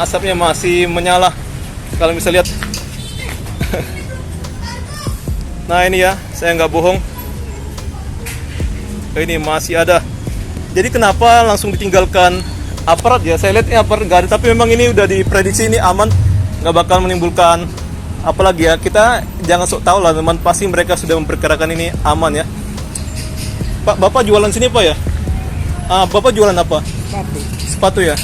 asapnya masih menyala. Kalian bisa lihat. Nah ini ya, saya nggak bohong. Ini masih ada. Jadi kenapa langsung ditinggalkan aparat ya? Saya lihat ini aparat nggak ada, tapi memang ini udah diprediksi ini aman, nggak bakal menimbulkan apalagi ya. Kita jangan sok tahu lah teman, pasti mereka sudah memperkirakan ini aman ya. Pak, Bapak jualan sini Pak ya? Bapak jualan apa? Sepatu ya?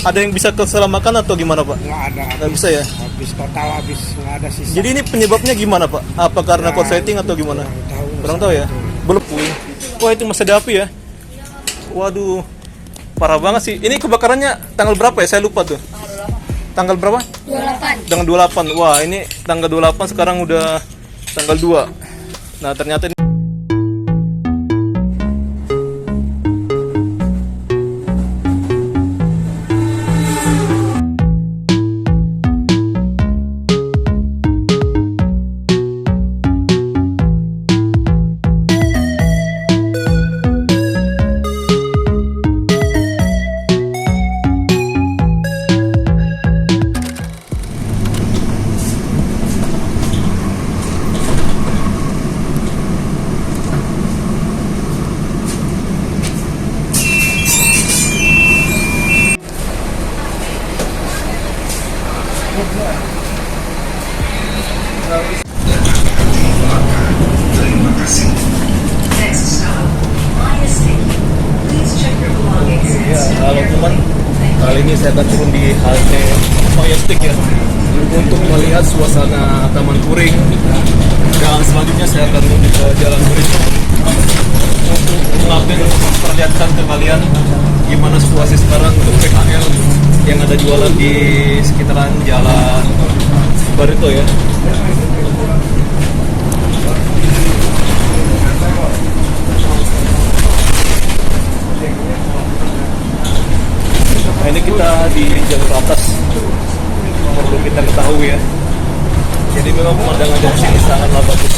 Ada yang bisa keselamatan atau gimana Pak? Nggak ada. Nggak bisa ya? Habis total, habis nggak ada sisa. Jadi ini penyebabnya gimana Pak? Apa karena korsleting atau gimana? Kurang tahu ya? Belum. Wah itu masih ada api ya? Waduh, parah banget sih. Ini kebakarannya tanggal berapa ya? Saya lupa tuh. Tanggal berapa? 28. Tanggal 28. Wah ini tanggal 28 sekarang udah tanggal 2. Nah ternyata ini halo teman, kali ini saya akan turun di halte Majestic ya untuk melihat suasana Taman Puring, dan selanjutnya saya akan menuju ke Jalan Puring untuk mengupdate, memperlihatkan ke kalian gimana situasi sekarang untuk PKL yang ada jualan di sekitaran Jalan Barito ya. Nah, ini kita di jalur atas, perlu kita ketahui ya. Jadi memang pemandangan dari sini sangatlah bagus.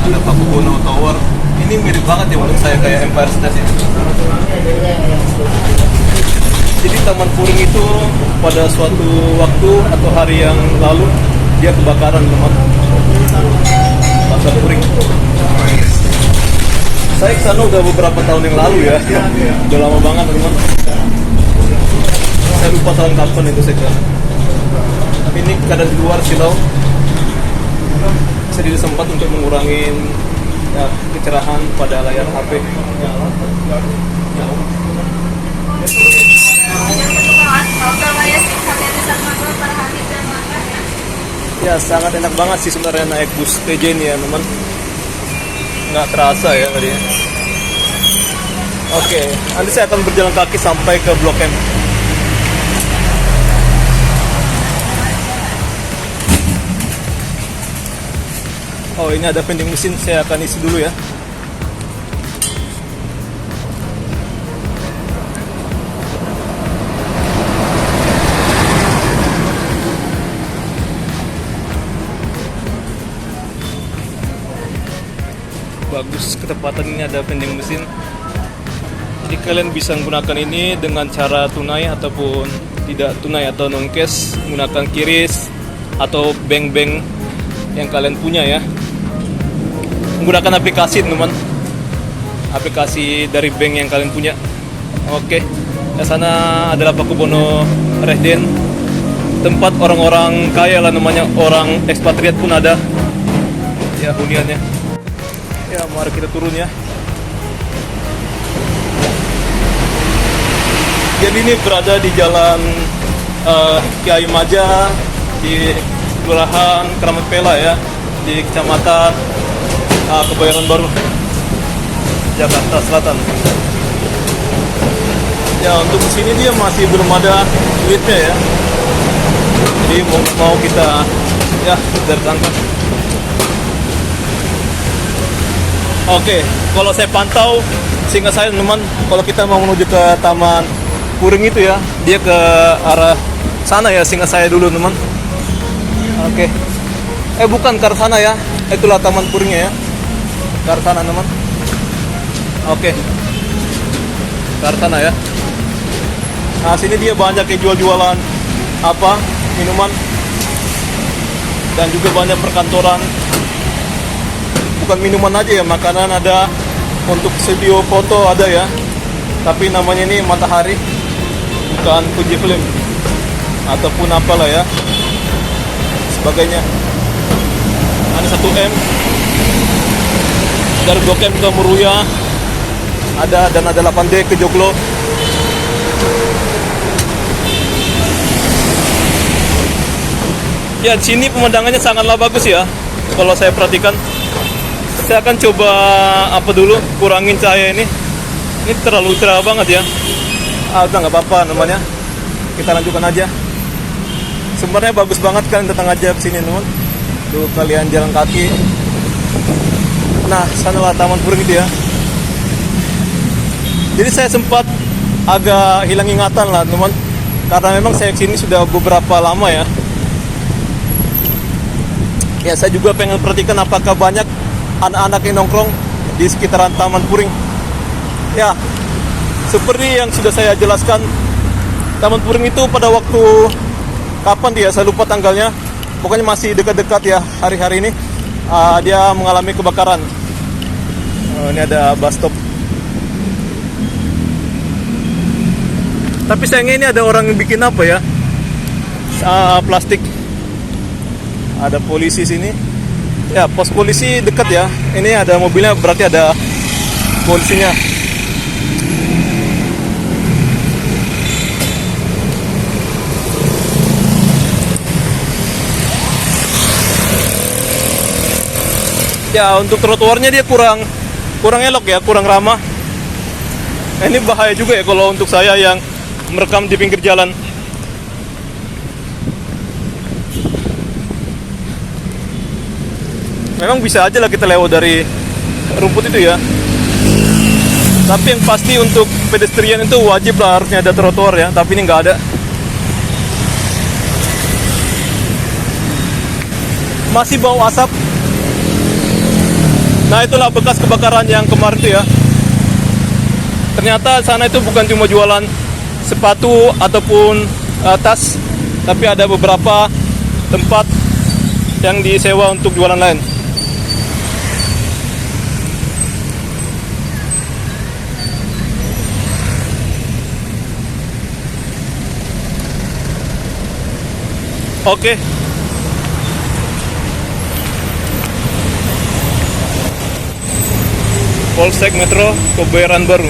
Ada Pakubono Tower. Ini mirip banget ya menurut saya kayak Empire State ya. Jadi Taman Puring itu pada suatu waktu atau hari yang lalu dia kebakaran teman. Pasar Puring. Saya kesana udah beberapa tahun yang lalu ya. Udah lama banget teman. Saya lupa tahun kapan itu saya kesana. Tapi ini keadaan di luar silau. Saya tidak sempat untuk mengurangi ya, kecerahan pada layar HP. Ya sangat enak banget sih sebenarnya naik bus TJ ini ya teman. Nggak terasa ya tadi. Oke, nanti saya akan berjalan kaki sampai ke Blok M. Oh ini ada vending mesin, saya akan isi dulu ya. Bagus, ketepatan ini ada vending mesin. Jadi kalian bisa menggunakan ini dengan cara tunai ataupun tidak tunai atau non cash, menggunakan QRIS atau bank-bank yang kalian punya ya. Menggunakan aplikasi teman, aplikasi dari bank yang kalian punya. Oke, di sana adalah Pakubono Residen, tempat orang-orang kaya lah namanya, orang ekspatriat pun ada ya huniannya. Ya mari kita turun ya. Jadi ini berada di jalan Kiai Maja di Kelurahan Keramat Pela ya, di Kecamatan Kebayoran Baru, Jakarta Selatan. Ya untuk kesini dia masih belum ada duitnya ya. Jadi mau kita ya dari tangga. Oke, kalau saya pantau, seingat saya teman, kalau kita mau menuju ke Taman Puring itu ya, dia ke arah sana ya, seingat saya dulu teman. Oke, bukan ke arah sana ya, itulah Taman Puringnya ya, ke arah sana teman. Oke, ke arah sana ya. Nah, sini dia banyak yang jual-jualan apa minuman dan juga banyak perkantoran. Bukan minuman aja ya, makanan ada, untuk studio foto ada ya. Tapi namanya ini Matahari, bukan Fuji Film ataupun apalah ya sebagainya. Ada 1M dari Blok M ke Meruya ada, dan ada 8D ke Joglo. Ya, di sini pemandangannya sangatlah bagus ya. Kalau saya perhatikan, saya akan coba apa dulu, kurangin cahaya ini. Ini terlalu cerah banget ya. Udah nggak apa-apa namanya. Kita lanjutkan aja. Sebenarnya bagus banget kan, datang aja ke sini teman. Tuh kalian jalan kaki. Nah, sanalah Taman Puring itu ya. Jadi saya sempat agak hilang ingatan lah teman, karena memang saya kesini sudah beberapa lama ya. Ya, saya juga pengen perhatikan apakah banyak anak-anak yang nongkrong di sekitaran Taman Puring. Ya, seperti yang sudah saya jelaskan, Taman Puring itu pada waktu kapan dia, saya lupa tanggalnya. Pokoknya masih dekat-dekat ya hari-hari ini. Dia mengalami kebakaran. Ini ada bus stop. Tapi sayangnya ini ada orang yang bikin apa ya? Plastik. Ada polisi sini. Ya, pos polisi dekat ya. Ini ada mobilnya, berarti ada polisinya. Ya, untuk trotoarnya dia kurang elok ya, kurang ramah. Ini bahaya juga ya kalau untuk saya yang merekam di pinggir jalan. Memang bisa aja lah kita lewat dari rumput itu ya. Tapi yang pasti untuk pedestrian itu wajib lah harusnya ada trotoar ya. Tapi ini nggak ada. Masih bau asap. Nah, itulah bekas kebakaran yang kemarin itu ya. Ternyata sana itu bukan cuma jualan sepatu ataupun tas, tapi ada beberapa tempat yang disewa untuk jualan lain. Oke. Polsek Metro Kebayoran Baru.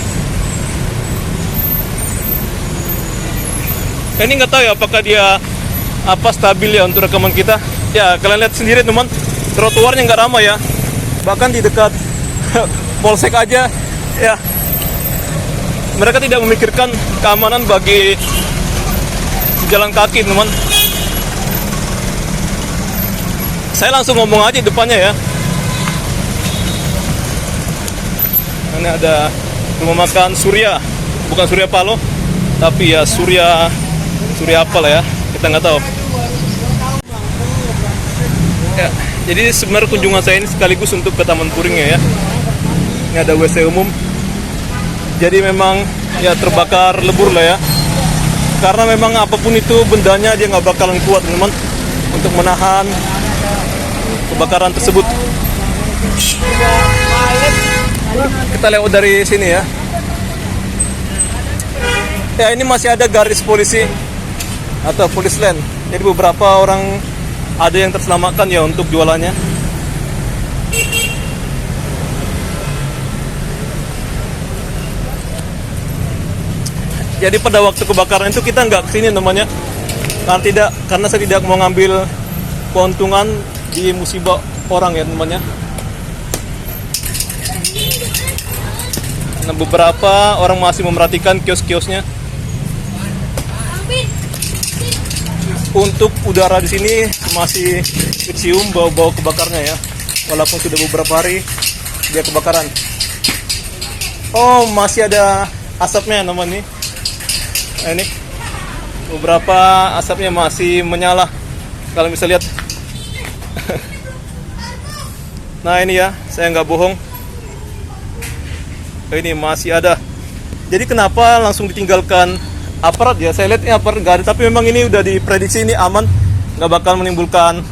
Ini nggak tahu ya apakah dia apa stabil ya untuk rekaman kita. Ya, kalian lihat sendiri teman, trotoarnya nggak ramai ya. Bahkan di dekat polsek aja ya, mereka tidak memikirkan keamanan bagi jalan kaki teman. Saya langsung ngomong aja depannya ya. Ini ada rumah makan Surya, bukan Surya Paloh, tapi ya Surya apa lah ya, kita nggak tahu. Ya, jadi sebenarnya kunjungan saya ini sekaligus untuk ke Taman Puringnya ya. Ini ada WC umum. Jadi memang ya terbakar lebur lah ya. Karena memang apapun itu bendanya dia nggak bakalan kuat teman untuk menahan kebakaran tersebut. Kita lewat dari sini ya. Ya, ini masih ada garis polisi atau police line. Jadi beberapa orang ada yang terselamatkan ya untuk jualannya. Jadi pada waktu kebakaran itu kita nggak kesini namanya, karena saya tidak mau ngambil keuntungan di musibah orang ya temannya. Nah, beberapa orang masih memerhatikan kios-kiosnya. Untuk udara di sini masih kecium bau-bau kebakarnya ya, walaupun sudah beberapa hari dia kebakaran. Oh, masih ada asapnya teman nih. Ini beberapa asapnya masih menyala, kalau bisa lihat. Nah, ini ya, saya nggak bohong. Ini masih ada Jadi kenapa langsung ditinggalkan aparat ya? Saya lihat ini aparat nggak ada, tapi memang ini udah diprediksi ini aman, nggak bakal menimbulkan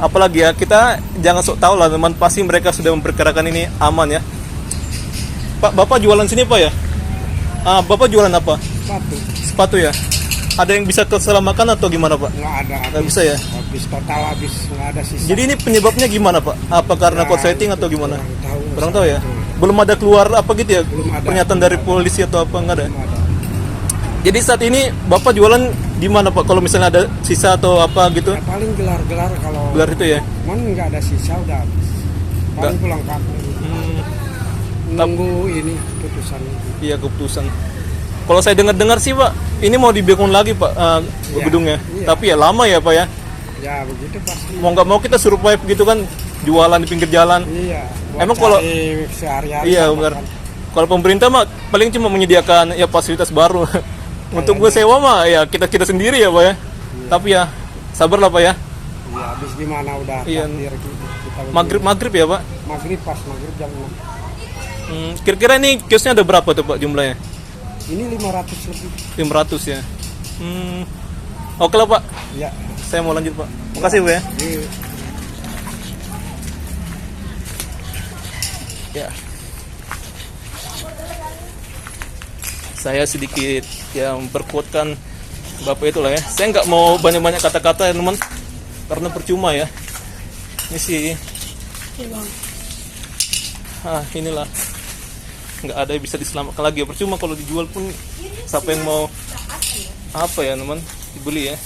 apalagi ya. Kita jangan sok tahu lah teman, pasti mereka sudah memperkirakan ini aman ya. Pak, Bapak jualan sini Pak ya? Bapak jualan apa? Satu. Sepatu ya? Ada yang bisa keselamatan atau gimana Pak? Nggak ada. Nggak bisa ya? Habis total habis nggak ada sisa. Jadi ini penyebabnya gimana Pak? Apa karena Ya, korsleting atau gimana? Kurang tahu ya? Itu. Belum ada keluar apa gitu ya? Belum ada. Pernyataan dari polisi atau apa, nggak ada? Nggak ada. Jadi saat ini Bapak jualan di mana Pak? Kalau misalnya ada sisa atau apa gitu? Ya, paling gelar-gelar kalau. Gelar itu ya? Cuman nggak ada sisa udah habis. Paling Nggak. pulang kampung. Nunggu ini putusan. Iya, keputusan. Kalau saya dengar-dengar sih Pak, ini mau dibangun lagi Pak Iya, gedungnya. iya. Tapi ya lama ya Pak ya. Ya begitu pasti. Mau nggak mau kita survive gitu kan, jualan di pinggir jalan. Iya. buat Emang kalau- cari sehari-hari. Iya kan benar. makan. Kalau pemerintah mah paling cuma menyediakan ya fasilitas baru. Untuk gue sewa mah ya kita sendiri ya Pak ya. Tapi ya sabar lah Pak ya. Iya, habis gimana udah Iya. takdir kita. Maghrib ya Pak. Maghrib pas maghrib jam 6. Kira-kira ini kiosnya ada berapa tuh Pak jumlahnya? Ini 500 lebih. 500 ya. Oke lah Pak. Ya. Saya mau lanjut Pak. Makasih Pak ya. Iya. Ya. Saya sedikit ya memperkuatkan Bapak itulah ya. Saya nggak mau banyak-banyak kata-kata ya teman, karena percuma ya. Ini sih. Inilah. Nggak ada yang bisa diselamatkan lagi ya. Percuma kalau dijual pun siapa yang mau apa ya teman dibeli ya.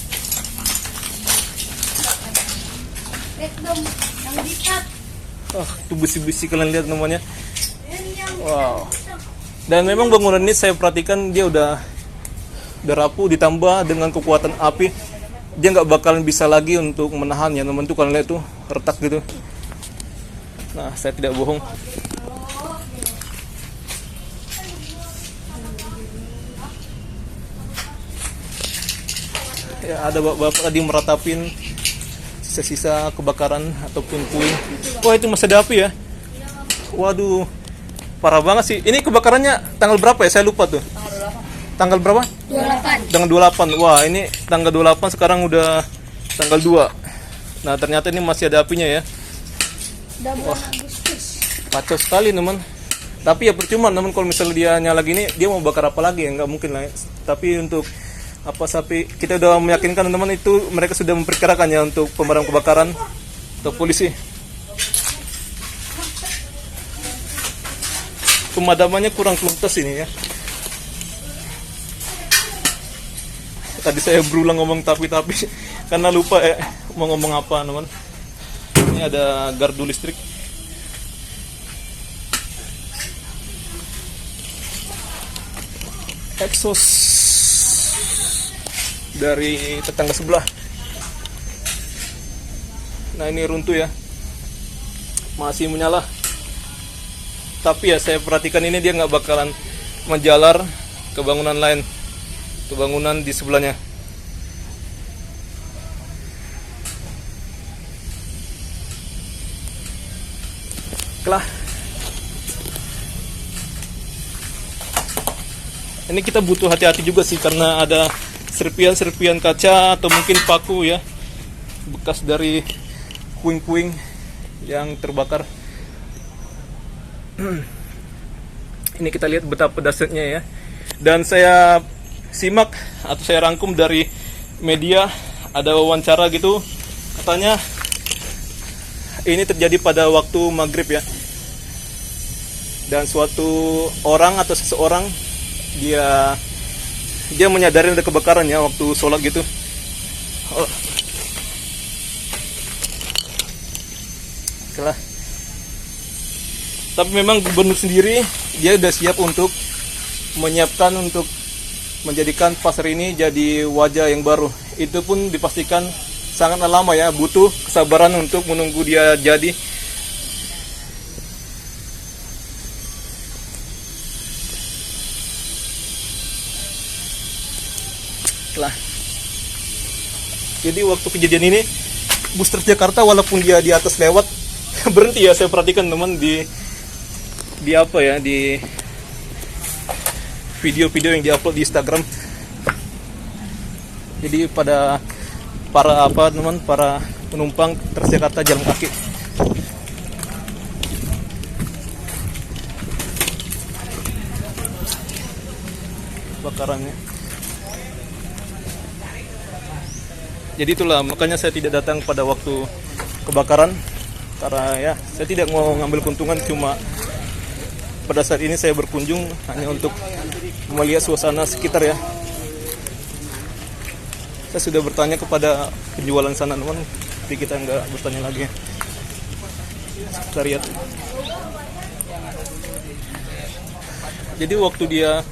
Itu besi-besi kalian lihat namanya. Wow. Dan memang bangunan ini saya perhatikan dia udah rapuh, ditambah dengan kekuatan api, dia nggak bakalan bisa lagi untuk menahannya teman tuh. Kalian lihat tuh retak gitu. Nah, saya tidak bohong. Ya, ada bapak tadi meratapin sisa-sisa kebakaran ataupun puing. Wah, itu masih ada api ya. Waduh, parah banget sih. Ini kebakarannya tanggal berapa ya? Saya lupa tuh. Tanggal berapa? 28. Tanggal 28. Wah, ini tanggal 28 sekarang udah tanggal 2. Nah, ternyata ini masih ada apinya ya. Udah bulan Agustus. Kacau sekali, teman. Tapi ya percuma, teman, kalau misalnya dia nyala gini, dia mau bakar apa lagi ya? Nggak mungkin lah. Tapi untuk apa sapi, kita udah meyakinkan teman-teman itu mereka sudah memperkirakan ya untuk pemadam kebakaran atau polisi. Pemadamannya kurang tuntas ini ya. Tadi saya berulang ngomong tapi karena lupa mau ngomong apa teman. Ini ada gardu listrik. Exhaust dari tetangga sebelah. Nah, ini runtuh ya, masih menyala. Tapi ya saya perhatikan ini dia nggak bakalan menjalar ke bangunan lain, ke bangunan di sebelahnya. Kelah. Ini kita butuh hati-hati juga sih, karena ada serpian-serpian kaca atau mungkin paku ya, bekas dari puing-puing yang terbakar. Ini kita lihat betapa dahsyatnya ya. Dan saya simak atau saya rangkum dari media, ada wawancara gitu, katanya ini terjadi pada waktu maghrib ya. Dan suatu orang atau seseorang dia menyadari ada kebakaran ya waktu sholat gitu. Okelah. Tapi memang gubernur sendiri dia udah siap untuk menyiapkan untuk menjadikan pasar ini jadi wajah yang baru. Itu pun dipastikan sangatlah lama ya, butuh kesabaran untuk menunggu dia jadi. Lah. Jadi waktu kejadian ini bus Transjakarta walaupun dia di atas lewat berhenti ya, saya perhatikan teman di apa ya, di video-video yang diupload di Instagram. Jadi pada para para penumpang Transjakarta jalan kaki. Bakarannya. Jadi itulah makanya saya tidak datang pada waktu kebakaran, karena ya saya tidak mau ngambil keuntungan, cuma pada saat ini saya berkunjung hanya untuk melihat suasana sekitar ya. Saya sudah bertanya kepada penjualan sana teman, tapi kita nggak bertanya lagi. Kita lihat. Jadi waktu dia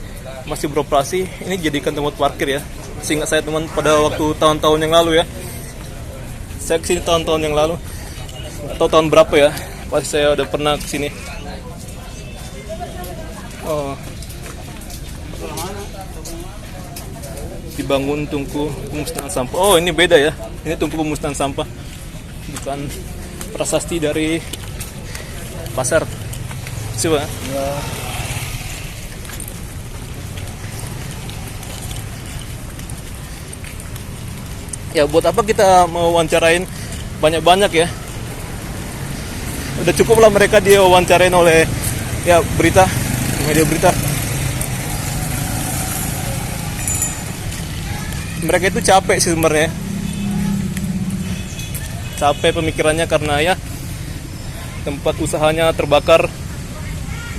masih beroperasi, ini jadikan tempat parkir ya. Seingat saya teman, pada waktu tahun-tahun yang lalu ya, saya kesini tahun-tahun yang lalu, atau tahun berapa ya, pas saya udah pernah kesini. Oh, dibangun tungku pemusnahan sampah. Oh, ini beda ya, ini tungku pemusnahan sampah, bukan prasasti dari pasar. Coba. Ya buat apa kita mau wawancarain banyak-banyak ya? Udah cukup lah mereka dia wawancarain oleh ya berita, media berita. Mereka itu capek sih sebenarnya. Capek pemikirannya karena ya tempat usahanya terbakar.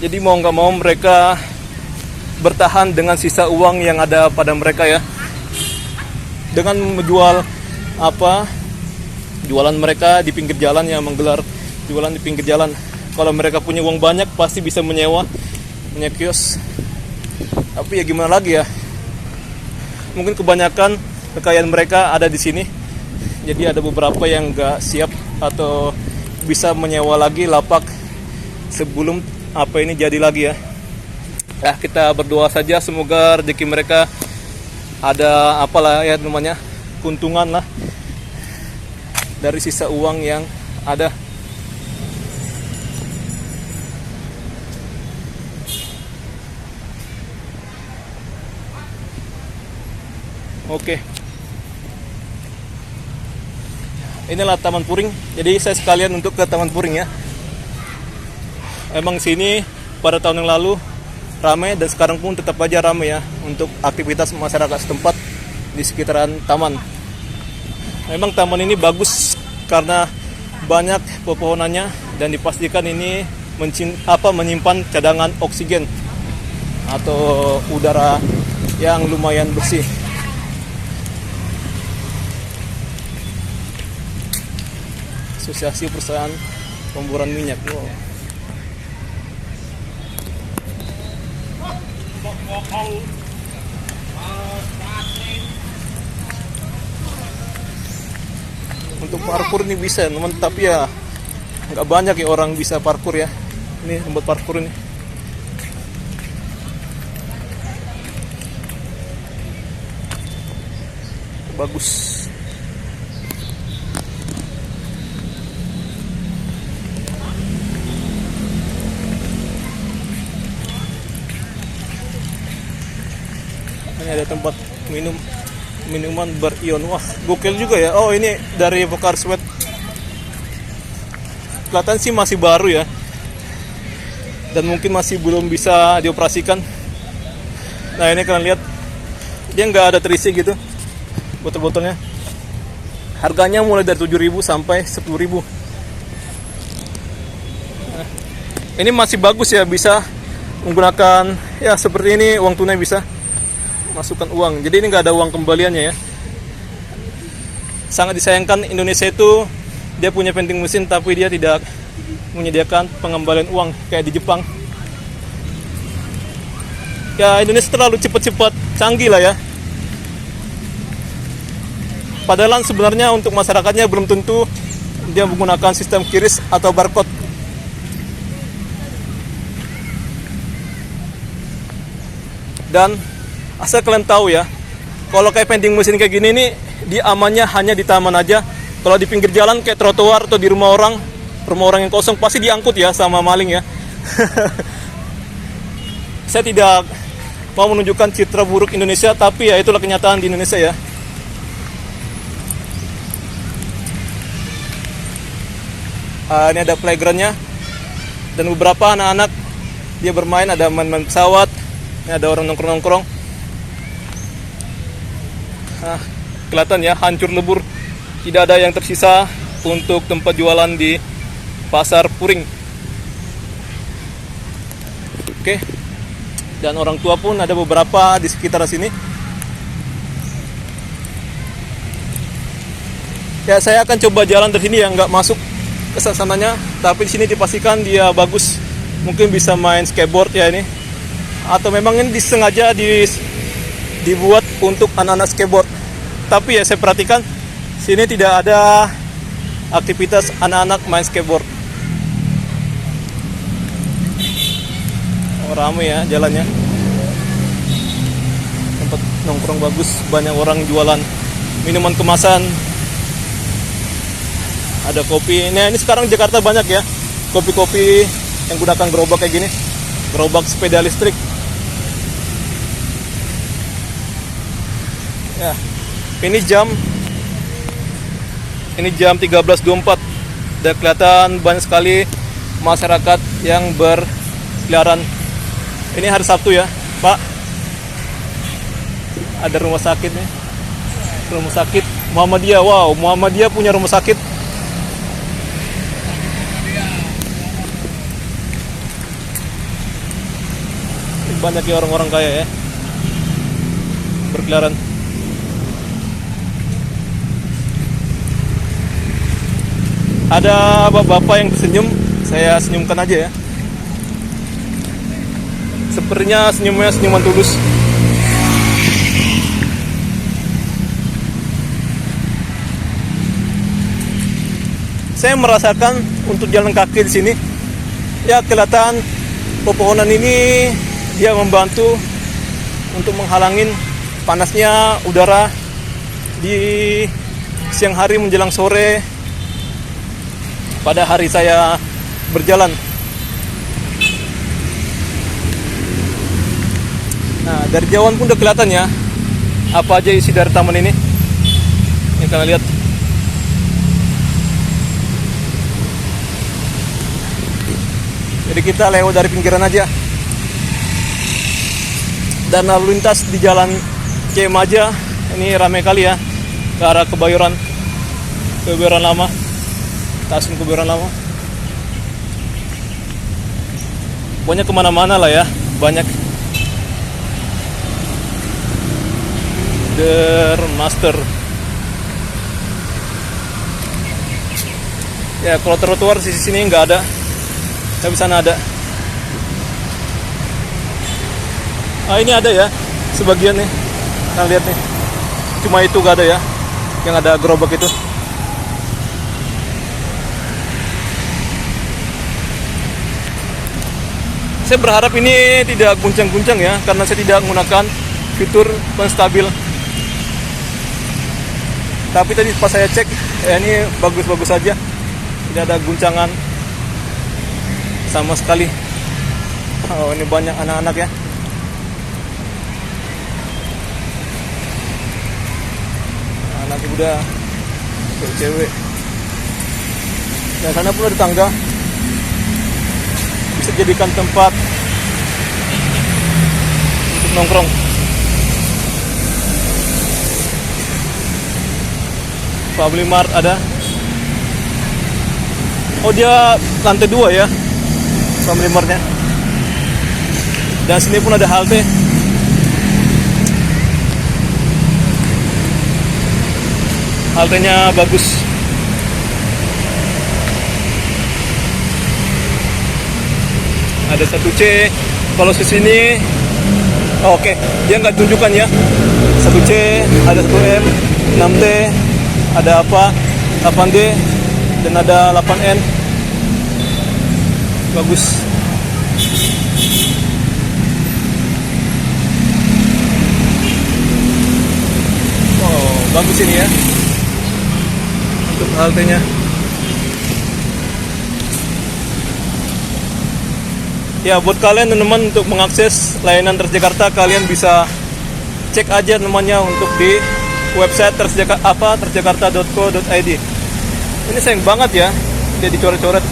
Jadi mau nggak mau mereka bertahan dengan sisa uang yang ada pada mereka ya. Dengan menjual jualan mereka di pinggir jalan ya, menggelar jualan di pinggir jalan. Kalau mereka punya uang banyak pasti bisa punya kios. Tapi ya gimana lagi ya, mungkin kebanyakan kekayaan mereka ada di sini. Jadi ada beberapa yang nggak siap atau bisa menyewa lagi lapak sebelum ini jadi lagi ya. Ya kita berdoa saja semoga rezeki mereka ada ya namanya keuntungan lah dari sisa uang yang ada. Oke. Inilah Taman Puring. Jadi saya sekalian untuk ke Taman Puring ya. Emang sini pada tahun yang lalu ramai dan sekarang pun tetap aja ramai ya untuk aktivitas masyarakat setempat di sekitaran taman. Memang taman ini bagus karena banyak pepohonannya dan dipastikan ini menyimpan cadangan oksigen atau udara yang lumayan bersih. Asosiasi Perusahaan Pemburuan Minyak. Wow. Untuk parkur ini bisa teman, tapi ya nggak banyak ya orang bisa parkur ya. Ini tempat parkur ini. Bagus. Ini ada tempat minuman berion. Wah, gokil juga ya. Oh, ini dari Pokar Sweat. Kelihatan sih masih baru ya. Dan mungkin masih belum bisa dioperasikan. Nah, ini kalian lihat. Dia nggak ada terisi gitu botol-botolnya. Harganya mulai dari 7.000 sampai 10.000. Nah, ini masih bagus ya, bisa menggunakan ya seperti ini, uang tunai bisa. Masukkan uang, jadi ini nggak ada uang kembaliannya ya. Sangat disayangkan Indonesia itu dia punya vending mesin tapi dia tidak menyediakan pengembalian uang kayak di Jepang. Ya Indonesia terlalu cepat-cepat canggih lah ya. Padahal sebenarnya untuk masyarakatnya belum tentu dia menggunakan sistem QRIS atau barcode. Dan asal kalian tahu ya, kalau kayak vending mesin kayak gini nih, dia amannya hanya di taman aja. Kalau di pinggir jalan kayak trotoar atau di rumah orang yang kosong pasti diangkut ya sama maling ya. Saya tidak mau menunjukkan citra buruk Indonesia, tapi ya itulah kenyataan di Indonesia ya. Ini ada playgroundnya dan beberapa anak-anak dia bermain, ada main-main pesawat, ini ada orang nongkrong-nongkrong. Kelihatan ya, hancur lebur, tidak ada yang tersisa untuk tempat jualan di pasar Puring. Oke. Dan orang tua pun ada beberapa di sekitar sini. Ya, saya akan coba jalan dari sini yang nggak masuk ke sananya, tapi di sini dipastikan dia bagus. Mungkin bisa main skateboard ya ini. Atau memang ini disengaja dibuat untuk anak-anak skateboard. Tapi ya saya perhatikan sini tidak ada aktivitas anak-anak main skateboard. Oh, ramai ya jalannya. Tempat nongkrong bagus, banyak orang jualan minuman kemasan. Ada kopi. Nah, ini sekarang Jakarta banyak ya kopi-kopi yang gunakan gerobak kayak gini. Gerobak sepeda listrik. Ya. Ini jam 13.24. Dan kelihatan banyak sekali masyarakat yang berkeliaran. Ini hari Sabtu ya, Pak. Ada rumah sakit nih. Rumah sakit Muhammadiyah. Wow, Muhammadiyah punya rumah sakit. Banyak ya orang-orang kaya ya berkeliaran. Ada bapak-bapak yang tersenyum, saya senyumkan aja ya. Sepertinya senyumnya senyuman tulus. Saya merasakan untuk jalan kaki di sini, ya kelihatan pepohonan ini dia membantu untuk menghalangin panasnya udara di siang hari menjelang sore pada hari saya berjalan. Nah, dari jauhan pun udah kelihatan ya apa aja isi dari taman ini. Ini kalian lihat. Jadi kita lewat dari pinggiran aja. Dan lalu lintas di jalan Cimaja ini ramai kali ya ke arah Kebayoran Lama, Taslim Kebayoran Lama. Pokoknya kemana-mana lah ya, banyak. Master. Ya, kalau trotoar di sini nggak ada, tapi sana ada. Ini ada ya, sebagian nih. Kita lihat nih. Cuma itu gak ada ya, yang ada gerobak itu. Saya berharap ini tidak guncang-guncang ya, karena saya tidak menggunakan fitur penstabil. Tapi tadi pas saya cek, ini bagus-bagus saja. Tidak ada guncangan sama sekali. Oh, ini banyak anak-anak ya. Anak muda, cewek. Dan sana pun ada tangga. Bisa jadikan tempat untuk nongkrong. Family Mart ada. Oh, dia lantai 2 ya Family Martnya. Dan sini pun ada halte. Haltenya bagus. Ada 1C. Kalau di sini, oke, dia nggak tunjukkan ya. 1C, ada 1M, 6T, ada apa? 8D dan ada 8N. Bagus. Oh, bagus ini ya. Untuk haltenya. Ya, buat kalian teman-teman untuk mengakses layanan Transjakarta, kalian bisa cek aja namanya untuk di website transjakarta.co.id. Ini sayang banget ya, dia dicoret-coret.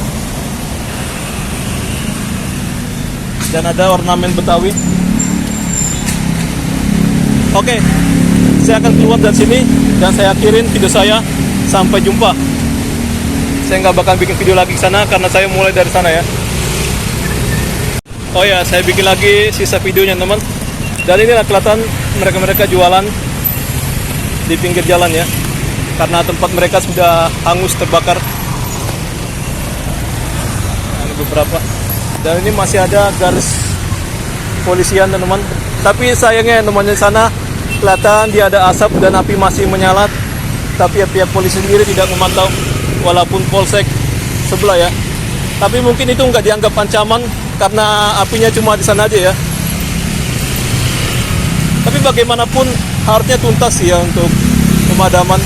Dan ada ornamen Betawi. Oke, saya akan keluar dari sini dan saya akhirin video saya. Sampai jumpa. Saya nggak bakal bikin video lagi ke sana karena saya mulai dari sana ya. Oh ya, saya bikin lagi sisa videonya teman. Dan inilah kelihatan mereka jualan di pinggir jalan ya, karena tempat mereka sudah hangus terbakar. Nah, ini beberapa. Dan ini masih ada garis polisian teman-teman. Tapi sayangnya teman-teman di sana kelihatan dia ada asap dan api masih menyala. Tapi pihak polisi sendiri tidak memantau, walaupun polsek sebelah ya. Tapi mungkin itu nggak dianggap ancaman karena apinya cuma di sana aja ya. Tapi bagaimanapun harusnya tuntas ya untuk pemadaman.